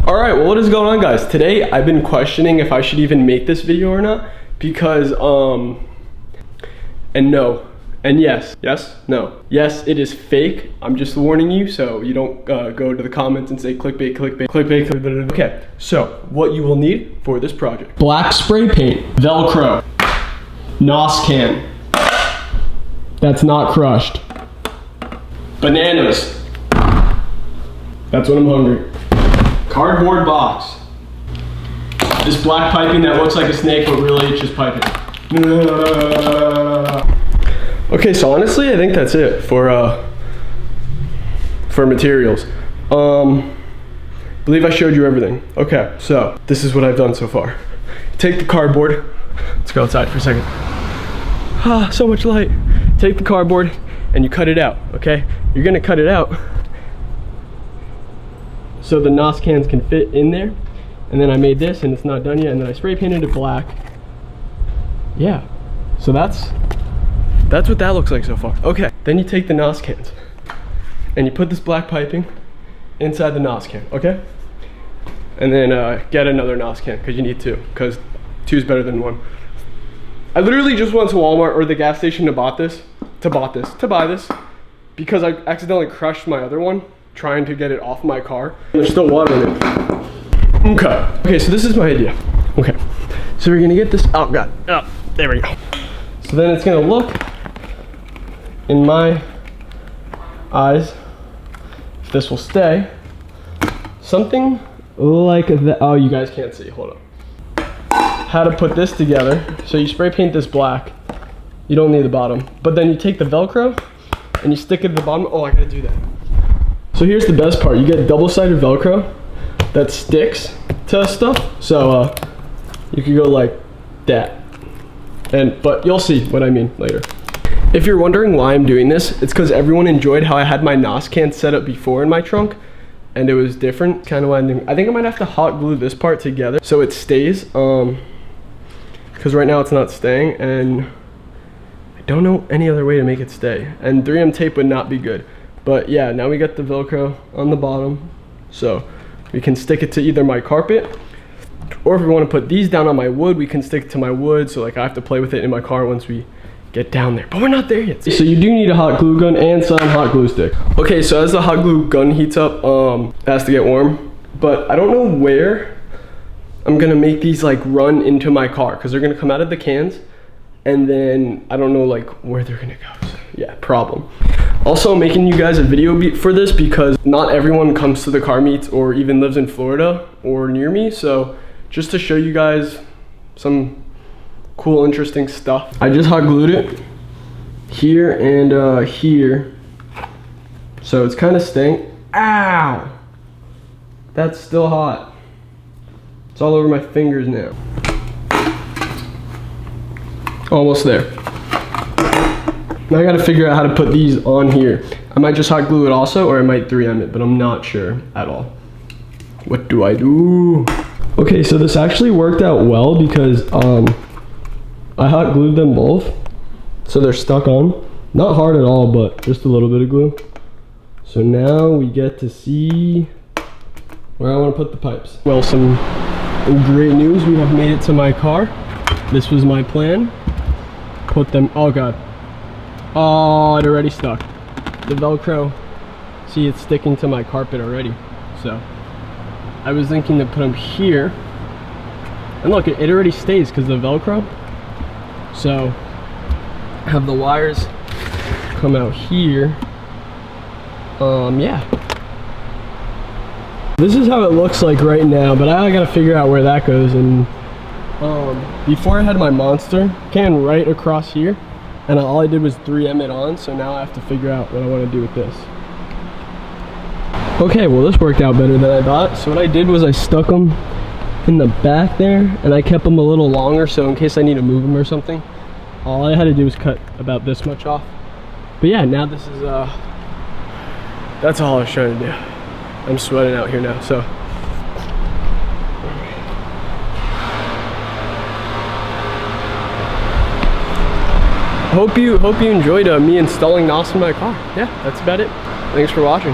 Alright, well, what is going on, guys? Today I've been questioning if I should even make this video or not because and no and yes, no, yes, it is fake. I'm just warning you so you don't go to the comments and say clickbait, clickbait, clickbait, clickbait. Okay, so what you will need for this project: black spray paint, Velcro, NOS can that's not crushed, bananas, that's when I'm hungry, cardboard box, this black piping that looks like a snake but really it's just piping. Okay, so honestly I think that's it for materials. Believe I showed you everything. Okay, so this is what I've done so far. Take the cardboard, let's go outside for a second. Ah, so much light. Take the cardboard and you cut it out, okay? You're gonna cut it out so the NOS cans can fit in there. And then I made this and it's not done yet, and then I spray painted it black. Yeah, so that's what that looks like so far. Okay, then you take the NOS cans and you put this black piping inside the NOS can, okay? And then get another NOS can, because you need two, because two is better than one. I literally just went to Walmart or the gas station to buy this, because I accidentally crushed my other one trying to get it off my car. There's still water in it. Okay, so this is my idea. Okay, so we're gonna get this, oh god, oh, there we go. So then it's gonna look, in my eyes, if this will stay, something like that. Oh, you guys can't see, hold up. How to put this together. So you spray paint this black, you don't need the bottom, but then you take the Velcro and you stick it at the bottom. Oh, I gotta do that. So here's the best part, you get double-sided Velcro that sticks to stuff, so you could go like that, but you'll see what I mean later. If you're wondering why I'm doing this, it's because everyone enjoyed how I had my NOS can set up before in my trunk, and it was different. Kind of what I'm doing. I think I might have to hot glue this part together so it stays, because right now it's not staying, and I don't know any other way to make it stay, and 3M tape would not be good. But yeah, now we got the Velcro on the bottom, so we can stick it to either my carpet, or if we want to put these down on my wood, we can stick it to my wood, so like I have to play with it in my car once we get down there, but we're not there yet. So you do need a hot glue gun and some hot glue stick. Okay, so as the hot glue gun heats up, it has to get warm, but I don't know where I'm gonna make these like run into my car, because they're gonna come out of the cans, and then I don't know like where they're gonna go. So, yeah, problem. Also, I'm making you guys a video for this because not everyone comes to the car meets or even lives in Florida or near me, so just to show you guys some cool, interesting stuff. I just hot glued it here and here, so it's kind of staying. Ow! That's still hot. It's all over my fingers now. Almost there. Now I gotta figure out how to put these on here. I might just hot glue it also, or I might 3M it, but I'm not sure at all. What do I do? Okay, so this actually worked out well because I hot glued them both, so they're stuck on. Not hard at all, but just a little bit of glue. So now we get to see where I want to put the pipes. Well, some great news, we have made it to my car. This was my plan. Put them, oh god. Oh, it already stuck. The Velcro, see, it's sticking to my carpet already. So I was thinking to put them here. And look, it already stays because of the Velcro. So have the wires come out here. Yeah. This is how it looks like right now, but I gotta figure out where that goes. And before I had my monster can right across here, and all I did was 3M it on, so now I have to figure out what I want to do with this. Okay, well this worked out better than I thought. So what I did was I stuck them in the back there, and I kept them a little longer, so in case I need to move them or something, all I had to do was cut about this much off. But yeah, now this is that's all I was trying to do. I'm sweating out here now, so hope you enjoyed me installing NOS in my car. Yeah, that's about it. Thanks for watching.